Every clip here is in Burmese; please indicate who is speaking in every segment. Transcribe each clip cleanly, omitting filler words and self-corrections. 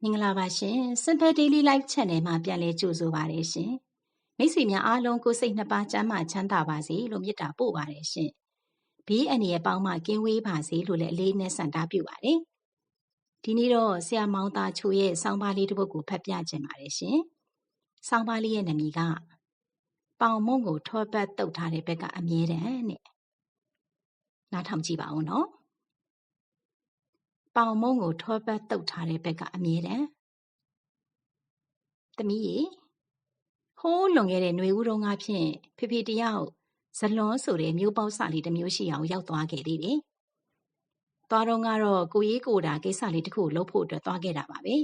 Speaker 1: မင်္ဂလာပါရှင် Simple Daily Life Channel မှာပြန်လည်ကြိုဆိုပါရရှင်မိတ်ဆွေများအားလုံးကိုစိတ်နှစ်ပါးကျန်းမာချမ်းသာပါစေလို့မေတ္တာပို့ပါတယ်ရှင်ဘေးအန္တရာယ်ပေါင်းမှကင်းဝေးပါစေလို့လည်းအလေးနဲ့ဆန္ဒပြုပါတယ်ဒီနေ့တော့ဆရာမောင်သားချိုရဲ့ဆောင်းပါးလေးတစ်ပုဒ်ကိုဖတ်ပြခြင်းပါတယ်ရှင်ဆောင်းပါးလေးရဲ့နာမည်ကပေါင်မုံကိုထောပတ်တုတ်ထားတဲ့ဘက်ကအမြဲတမ်းတဲ့နားထောင်ကြည့်ပါဦးနော်ပေါင်မုံကိုထောပတ်တုတ်ထားတဲ့ဘက်ကအမြဲတမ်းသမီးရေဟိုးလွန်ခဲ့တဲ့ຫນွေဦးတုန်းကဖြင့်ဖေဖေတယောက်ဇလွန်ဆိုတဲ့မျိုးပေါက်စလေးတစ်မျိုးရှိအောင်ရောက်သွားခဲ့သေးတယ်။သွားတော့ကတော့ကိုကြီးကိုတာကိစ္စလေးတစ်ခုလုပ်ဖို့အတွက်သွားခဲ့တာပါပဲ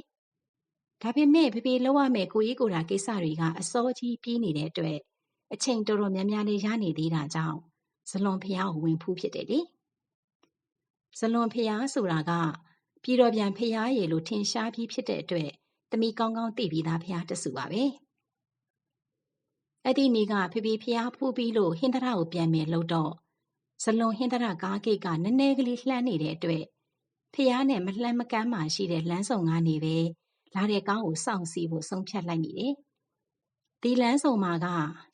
Speaker 1: ။ဒါပေမဲ့ဖေဖေလုပ်ရမယ့်ကိုကြီးကိုတာကိစ္စတွေကအစောကြီးပြီးနေတဲ့အတွက်အချိန်တော်တော်များများလေးရနေသေးတာကြောင့်ဇလွန်ဖျားကိုဝင်ဖူးဖြစ်တယ်လေ။ဇလွန်ဖျားဆိုတာကပြည်တော်ပြန်ဖျားရည်လို့ထင်ရှားပြီးဖြစ်တဲ့အတွက်သမီးကောင်းကောင်းသိပြီးသားဖျားတဆူပါပဲအဲ့ဒီနေ့ကဖေဖေဖျားဖူးပြီးလို့ဟင်းသရကိုပြန်မယ်လို့တော့ဇလွန်ဟင်းသရကားကိတ်ကနည်းနည်းကလေးလှမ်းနေတဲ့အတွက်ဖျားနဲ့မလှမ်းမကမ်းမှရှိတဲ့လမ်းဆောင်ကနေပဲလာတဲ့ကားကိုစောင့်စီဖို့ဆုံးဖြတ်လိုက်မိတယ်ဒီလမ်းဆောင်မှာက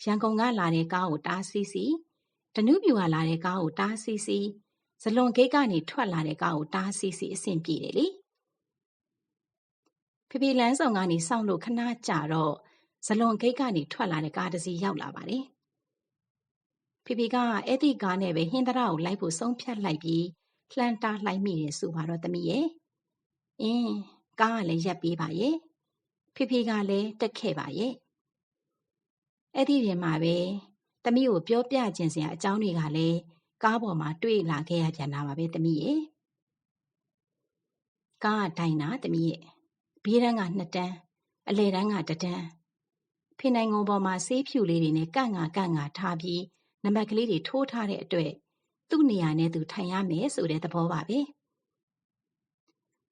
Speaker 1: ရန်ကုန်ကလာတဲ့ကားကိုတားဆီးစီဒနုပြူကလာတဲ့ကားကိုတားဆီးစီဇလွန်ဂိတ်ကနေထွက်လာတဲ့ကားကိုတားဆီးစီအဆင်ပြေတယ်လေဖေဖေလန်းဆောင်ကနေစောင့်လို့ခဏကြာတော့ဇလွန်ဂိတ်ကနေထွက်လာတဲ့ကားတစ်စီးရောက်လာပါတယ်။ဖေဖေကအဲ့ဒီကားနဲ့ပဲဟင်းသရကိုလိုက်ဖို့ဆုံးဖြတ်လိုက်ပြီးလှမ်းတားလိုက်မိတယ်ဆိုပါတော့သမီးရဲ့။ကားကလည်းရပ်ပေးပါရဲ့။ဖေဖေကလည်းတက်ခဲ့ပါရဲ့။အဲ့ဒီထဲမှာပဲသမီးကိုပြောပြခြင်းစရာအကြောင်းတွေကလည်းကားပေါ်မှာတွေ့လာခဲ့ရပြန်တာပါပဲသမီးရဲ့။ကားကတိုင်တာသမီးရဲ့ဘေးတန်းက2တန်းအလယ်တန်းက1တန်းဖေနိုင်ငုံပေါ်မှာဆေးဖြူလေးတွေနဲ့ကန့်ငါထားပြီးနံပါတ်ကလေးတွေထိုးထားတဲ့အတွက်သူ့နေရာနဲ့သူထိုင်ရမယ်ဆိုတဲ့သဘောပါပဲ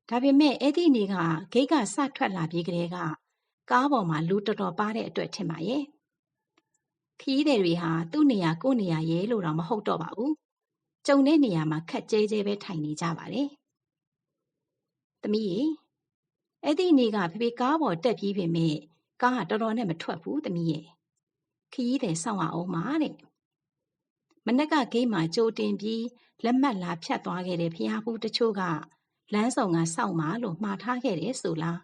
Speaker 1: ဒါပေမဲ့အဲ့ဒီနေ့ကဂိတ်ကစထွက်လာပြီးကလေးကကားပေါ်မှာလူတော်တော်ပါတဲ့အတွက်ထင်ပါရဲ့ခီးတဲ့တွေဟာသူ့နေရာကိုယ့်နေရာရဲလို့တော့မဟုတ်တော့ပါဘူးကျုံတဲ့နေရာမှာခက်ကျဲကျဲပဲထိုင်နေကြပါတယ်သမီးရေအဲ့ဒီနေ့ကဖေဖေကားပေါ်တက်ပြီးပေမဲ့ကားကတော်တော်နဲ့မထွက်ဘူးသမီးရဲ့ခရီးသည်စောင့်အောင်မှာတဲ့မနက်ကဂိတ်မှာကြိုတင်ပြီးလက်မှတ်လာဖြတ်သွားခဲ့တဲ့ဖျားဖူးတချို့ကလမ်းဆောင်ကစောင့်မှာလို့မှားထားခဲ့တယ်ဆိုလား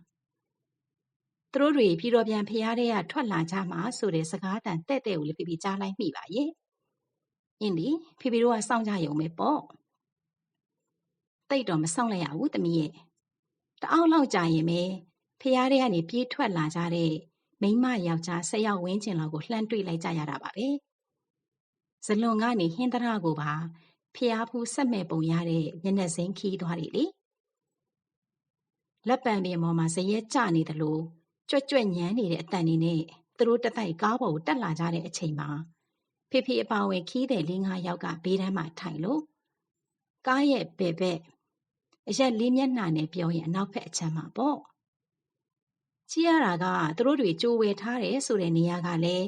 Speaker 1: သူတို့တွေပြည်တော်ပြန်ဖျားတဲ့ကထွက်လာကြမှာဆိုတဲ့စကားတန်တဲ့ကိုလည်းဖေဖေကြားလိုက်မိပါရဲ့အင်းဒီဖေဖေတို့ကစောင့်ကြရုံပဲပေါ့တိတ်တော့မစောင့်လိုက်ရဘူးသမီးရဲ့တအောက်လောက်ကြာရင်ပဲဖျားတဲ့ကနေပြေးထွက်လာကြတဲ့မိန်းမယောက်ျား10ယောက်ဝန်းကျင်လောက်ကိုလှမ်းတွေ့လိုက်ကြရတာပါပဲဇလွန်ကနေဟင်းသရကိုပါဖျားဖူးဆက်မဲ့ပုံရတဲ့မျက်နှာစိမ်းခီးသွားတယ်လေလက်ပံပင်ပေါ်မှာဇရက်ကျနေသလိုကြွက်ကြွက်ညမ်းနေတဲ့အတန်တွေနဲ့သူတို့တတိုက်ကားပေါ်ကိုတက်လာကြတဲ့အချိန်မှာဖေဖေအပါဝင်ခီးတဲ့4-5ယောက်ကဘေးတန်းမှာထိုင်လို့ကားရဲ့ဘယ်ဘက်အရက်လေးမျက်နှာနဲ့ပြောရင်အနောက်ဘက်အချမ်းမှာပေါ့ကြည့်ရတာကသူတို့တွေကြိုးဝယ်ထားတယ်ဆိုတဲ့နေရာကလည်း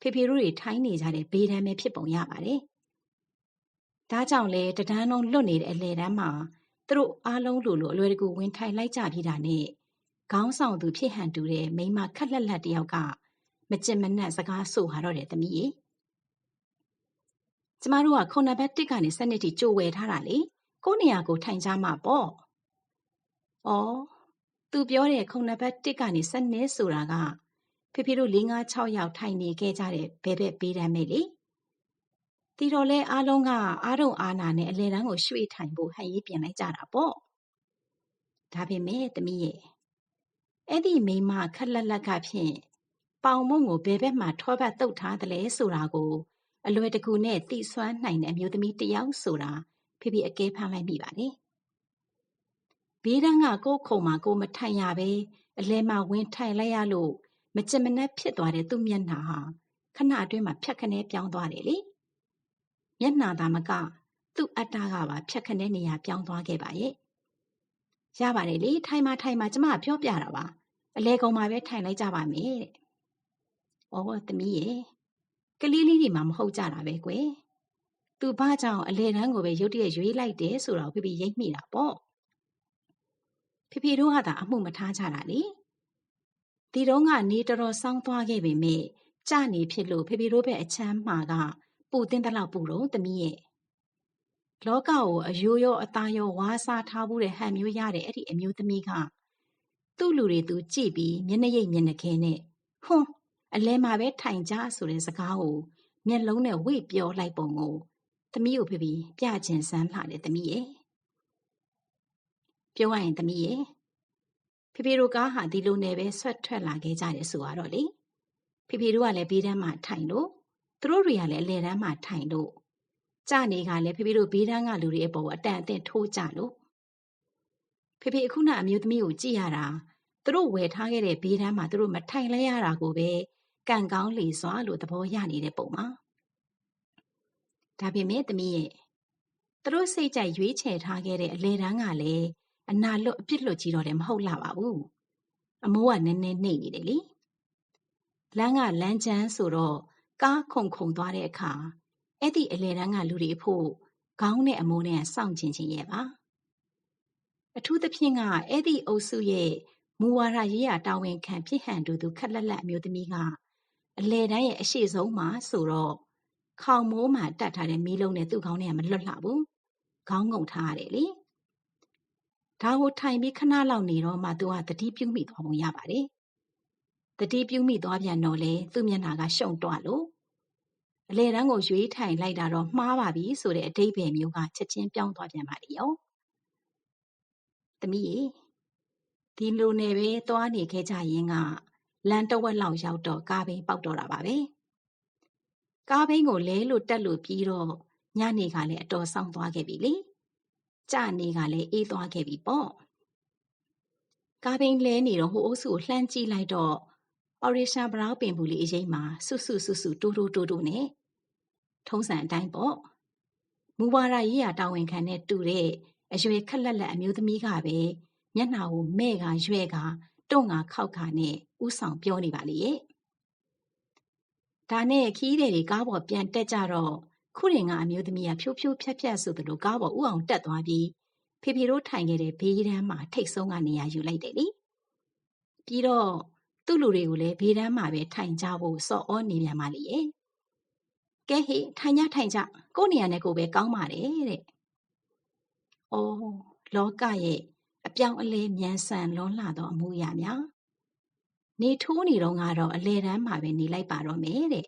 Speaker 1: ဖေဖေတို့တွေထိုင်းနေကြတဲ့ဘေးတန်းပဲဖြစ်ပုံရပါတယ်ဒါကြောင့်လဲတဒန်းလုံးလွတ်နေတဲ့အလဲတန်းမှာသူတို့အားလုံးလိုလိုအလွယ်တကူဝင်ထိုင်လိုက်ကြပြီးတာနဲ့ခေါင်းဆောင်သူဖြစ်ဟန်တူတဲ့မိန်းမခက်လက်လက်တယောက်ကမကြင်မနှက်စကားဆိုတော့တယ်သမီးရေကျမတို့ကခုနဘက်1ကနေ7နှစ်ထိကြိုးဝယ်ထားတာလေကိုနေရာကိုထိုင်ကြမှာပေါ့။အော်သူပြောတဲ့ခုနဘက်1ကနေ7နှစ်ဆိုတာကဖေဖေတို့4-5-6ယောက်ထိုင်နေခဲ့ကြတဲ့ဘဲဘက်ပေးတမ်းပဲလေ။ဒီတော့လဲအားလုံးကအားတုံအားနာနဲ့အလဲတန်းကိုရွှေ့ထိုင်ဖို့ဟန်ရေးပြင်လိုက်ကြတာပေါ့။ဒါပေမဲ့သမီးရဲ့အဲ့ဒီမိန်းမခက်လက်လက်ကဖြင့်ပေါင်မုံကိုဘဲဘက်မှာထောပတ်တုတ်ထားတယ်လဲဆိုတာကိုအလွယ်တကူနဲ့သိစွမ်းနိုင်တဲ့အမျိုးသမီးတယောက်ဆိုတာဖေဖေအကဲဖမ်းလိုက်မိပါတယ်ဘေးတန်းကကိုယ်ခုံမှာကိုမထိုင်ရပဲအလဲမှာဝင်ထိုင်လိုက်ရလို့မကြင်မနှက်ဖြစ်သွားတဲ့သူ့မျက်နှာဟာခဏအတွင်းမှာဖြတ်ခနဲပြောင်းသွားတယ်လေမျက်နှာသာမကသူ့အတ္တကပါဖြတ်ခနဲနေရာပြောင်းသွားခဲ့ပါရဲ့ရပါတယ်လေထိုင်မှာကျမပြောပြတာပါအလဲကုံမှာပဲထိုင်လိုက်ကြပါမယ်တဲ့။အော်သမီးရဲ့ကလေးလေးတွေမှမဟုတ်ကြတာပဲကွယ်။သူဘာကြောင့်အလဲတန်းကိုပဲရုတ်တရက်ရွေးလိုက်တယ်ဆိုတော့ဖေဖေရိပ်မိတာပေါ့။ဖေ ဖေတို့ဟာသာအမှုမထားကြတာလေဒီတော့ကနေတော်တော်ဆောင်းသွားခဲ့ပေမဲ့ကြနေဖြစ်လို့ဖေတို့ပဲအချမ်းမှာကပူတင်းတလောက်ပူတော့သမီးရဲ့လောကကိုအယိုးရောအသားရောဝါစားထားမှုတဲ့ဟန်မျိုးရတဲ့အဲ့ဒီအမျိုးသမီးကသူ့လူတွေသူကြည့်ပြီးမျက်နှာရိပ်မျက်နှာခဲနဲ့ဟွန်းအလဲမှာပဲထိုင်ကြဆိုတဲ့စကားကိုမျက်လုံးနဲ့ဝိတ်ပြောလိုက်ပုံကိုသမီးကိုဖေပြချင်စမ်းလာတယ်သမီးရဲ့ပြောရရင်သမီးရဲ့ဖေတို့ကားဟာဒီလိုနဲ့ပဲဆွတ်ထွက်လာခဲ့ကြတယ်ဆိုတော့လေဖေတို့ကလည်းဘေးတန်းမှာထိုင်လို့သူတို့တွေကလည်းအလဲတန်းမှာထိုင်လို့ကြနေကလည်းဖေတို့ဘေးတန်းကလူတွေအပေါ်အတန်အသင့်ထိုးကြလို့ဖေအခုနအမျိုးသမီးကိုကြည့်ရတာသူတို့ဝယ်ထားခဲ့တဲ့ဘေးတန်းမှာသူတို့မထိုင်လဲရတာကိုပဲကံကောင်းလေစွာလို့သဘောရနေတဲ့ပုံမှာဒါပေမဲ့သမီးရဲ့သူတို့စိတ်ကြိုက်ရွေးချယ်ထားခဲ့တဲ့အလဲတန်းကလည်းအနာလွတ်အပြစ်လွတ်ကြီးတော့လည်းမဟုတ်လာပါဘူးအမိုးကနည်းနည်းနှိမ့်နေတယ်လေလမ်းကလမ်းချမ်းဆိုတော့ကားခုန်သွားတဲ့အခါအဲ့ဒီအလဲတန်းကလူတွေဖို့ခေါင်းနဲ့အမိုးနဲ့စောင့်ချင်းရဲ့ပါအထူးသဖြင့်ကအဲ့ဒီအုပ်စုရဲ့မူဝါဒရေးရာတာဝန်ခံဖြစ်ဟန်တူသူခက်လက်လက်အမျိုးသမီးကအလဲတန်းရဲ့အရှိဆုံးမှာဆိုတော့ခေါင်မိုးမှာတတ်ထားတဲ့မီးလုံးနဲ့သူ့ခေါင်းနဲ့မလွတ်လှဘူးခေါင်းငုံထားရတယ်လေဒါကိုထိုင်ပြီးခဏလောက်နေတော့မှသူကတတိပြုမိသွားပုံရပါတယ်တတိပြုမိသွားပြန်တော့လေသူ့မျက်နှာကရှုံတွလို့အလဲတန်းကိုရွေးထိုင်လိုက်တာတော့မှားပါပြီဆိုတဲ့အဓိပ္ပာယ်မျိုးကချက်ချင်းပြောင်းသွားပြန်ပါလေရောသမီးရေဒီလိုနဲ့ပဲသွားနေခဲ့ကြရင်ကလမ်းတဝက်လောက်ရောက်တော့ကားဘိန်းပေါက်တော့တာပါပဲကားဘိန်းကိုလဲလို့တက်လို့ပြီးတော့ညနေကလည်းအတော်ဆောင်းသွားခဲ့ပြီလေကြနေကလည်းအေးသွားခဲ့ပြီပေါ့ကားဘိန်းလဲနေတော့ဟိုအုပ်စုကိုလှမ်းကြည့်လိုက်တော့အော်ရီရှာဘရောင်းပင်ဘူးလေးအရင်မှာဆူတိုးနဲ့ထုံးစံအတိုင်းပေါ့မူဝါဒရေးရာတာဝန်ခံနဲ့တူတဲ့အရွယ်ခက်လက်လက်အမျိုးသမီးကပဲမျက်နှာကိုမဲ့ကရွဲ့ကတွန့်ကခောက်ခါနဲ့ဥဆောင်ပြောနေပါလေရဲ့ဒါနဲ့ခီးတွေကားပေါ်ပြန်တက်ကြတော့ခုရင်ကအမျိုးသမီးကဖြိုးဖြဆိုသလိုကားပေါ်ဥအောင်တက်သွားပြီးဖေတို့ထိုင်ခဲ့တဲ့ဘေးတန်းမှာထိတ်ဆုံးကနေရာယူလိုက်တယ်လေပြီးတော့သူ့လူတွေကိုလည်းဘေးတန်းမှာပဲထိုင်ကြဖို့စော်ဩနေပြန်ပါလေရဲ့ကဲဟေးထိုင်ကြကိုယ့်နေရာနဲ့ကိုယ်ပဲကောင်းပါတယ်တဲ့။အော်လောကရဲ့အပြောင်းအလဲမြန်ဆန်လွန်းလှသောအမှုရာများနေထိုးနေတော့ကတော့အလဲတန်းမှာပဲနေလိုက်ပါတော့မယ်တဲ့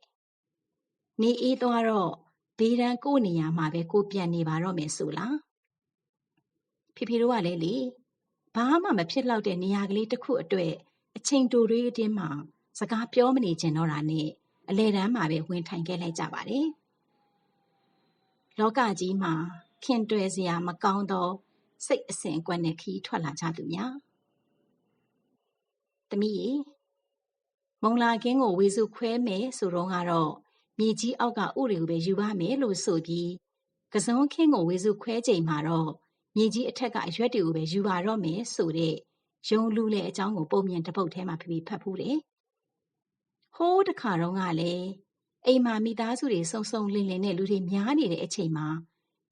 Speaker 1: ။နေအေးသွားတော့ဘေးတန်းကိုယ့်နေရာမှာပဲကိုပြန်နေပါတော့မယ်ဆိုလား။ဖေတို့ကလည်းလေဘာမှမဖြစ်တော့တဲ့နေရာကလေးတစ်ခုအတွက်အချိန်တိုတွေအတင်းမှာစကားပြောမနေချင်တော့တာနဲ့အလဲတန်းမှာပဲဝင်ထိုင်ခဲ့လိုက်ကြပါတယ်လောကကြီးမှာခင်တွယ်စရာမကောင်းသောစိတ်အစဉ်အကွက်နဲ့ခီးထွက်လာကြသူများသမီးရေမုံလာကင်းကိုဝေစုခွဲမယ်ဆိုတော့ကတော့မြေကြီးအောက်ကဥတွေကိုပဲယူပါမယ်လို့ဆိုပြီးကစုံခင်းကိုဝေစုခွဲချိန်မှာတော့မြေကြီးအထက်ကအရွက်တွေကိုပဲယူပါတော့မယ်ဆိုတဲ့ယုံလူလေအကြောင်းကိုပုံမြင်တစ်ပုဒ်ထဲမှာဖတ်ဖူးတယ်ဟိုးတခါတော့ကလည်းအိမ်မှာမိသားစုတွေစုံလင်နဲ့လူတွေများနေတဲ့အချိန်မှာ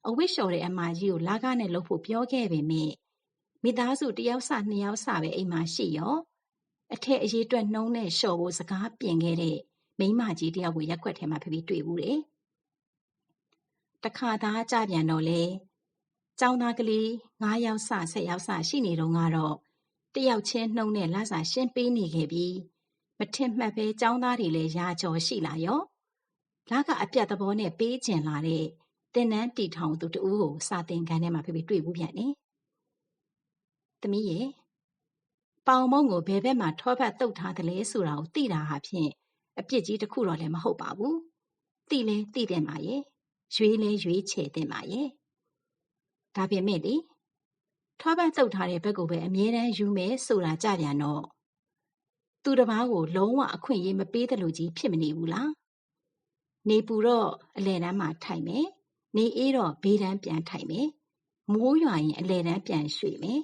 Speaker 1: အဝတ်လျှော်တဲ့အမကြီးကိုလာကားနဲ့လှုပ်ဖို့ပြောခဲ့ပေမဲ့မိသားစုတစ်ယောက်စနှစ်ယောက်စပဲအိမ်မှာရှိရောအထက်အရေးအတွက်နှုံးနဲ့လျှော်ဖို့စကားပြင်ခဲ့တဲ့မိန်းမကြီးတယောက်ကိုရက်ွက်ထဲမှာတွေ့ဘူးတယ်တခါသားကြပြန်တော့လေចောင်းသားကလေး9ယောက်စ10ယောက်စရှိနေတော့ကတော့တယောက်ချင်းနှုံးနဲ့လဆာရှင်းပေးနေခဲ့ပြီးမထင်မှတ်ပဲចောင်းသားတွေလည်းရာကျော်ရှိလာရောလာကအပြတ်သဘောနဲ့ပေးကျင်လာတဲ့တင်နန်းတီထောင်သူတူကိုစာသင်ခန်းထဲမှာတွေ့ဘူးပြန်တယ်။သမီးရဲ့ပေါင်မုံကိုဘယ်ဘက်မှာထောပတ်တုတ်ထားတယ်လဲဆိုတာကိုသိတာဟာဖြင့်အပြစ်ကြီးတစ်ခုတော့လည်းမဟုတ်ပါဘူး။သိလဲသိတဲ့မှာရဲ့ရွေးလဲရွေးချယ်တဲ့မှာရဲ့ဒါပေမဲ့လေထောပတ်တုတ်ထားတဲ့ဘက်ကိုပဲအမြဲတမ်းယူမယ်ဆိုတာကြပြန်တော့သူတစ်ပါးကိုလုံးဝအခွင့်အရေးမပေးတယ်လို့ကြီးဖြစ်မနေဘူးလားနေပူတော့အလဲတန်းမှာထိုင်မယ်နေအေးတော့ဘေးတန်းပြန်ထိုင်မယ်မိုးရွာရင်အလဲတန်းပြန်ရွှေ့မယ်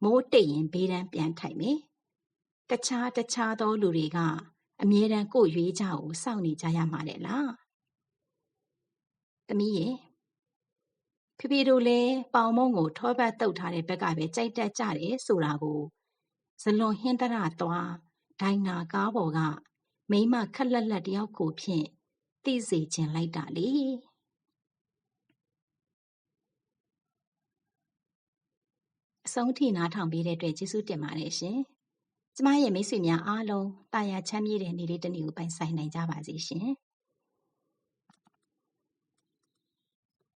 Speaker 1: မိုးတိတ်ရင်ဘေးတန်းပြန်ထိုင်မယ်တခြားသောလူတွေကအမြဲတမ်းကိုယ်ရွေးကြကိုစောင့်နေကြရမှာလေလားသမီးရဲ့ ဖေဖေတို့လည်းပေါင်မုံကိုထောပတ်တုပ်ထားတဲ့ဘက်ကပဲကြိုက်တတ်ကြတယ်ဆိုတာကိုဇလွန်ဟင်းသရသွားဒိုင်နာကားပေါ်ကမိန်းမခက်လက်လက်တယောက်ကိုဖြင့်သိစေချင်လိုက်တာလေအဆုံးထိနားထောင်ပေးတဲ့အတွက်ကျေးဇူးတင်ပါတယ်ရှင်ကျမရဲ့မိတ်ဆွေများအားလုံးတာယာချမ်းမြေ့တဲ့နေ့လေးတစ်နေ့ကိုပိုင်ဆိုင်နိုင်ကြပါစေရှင်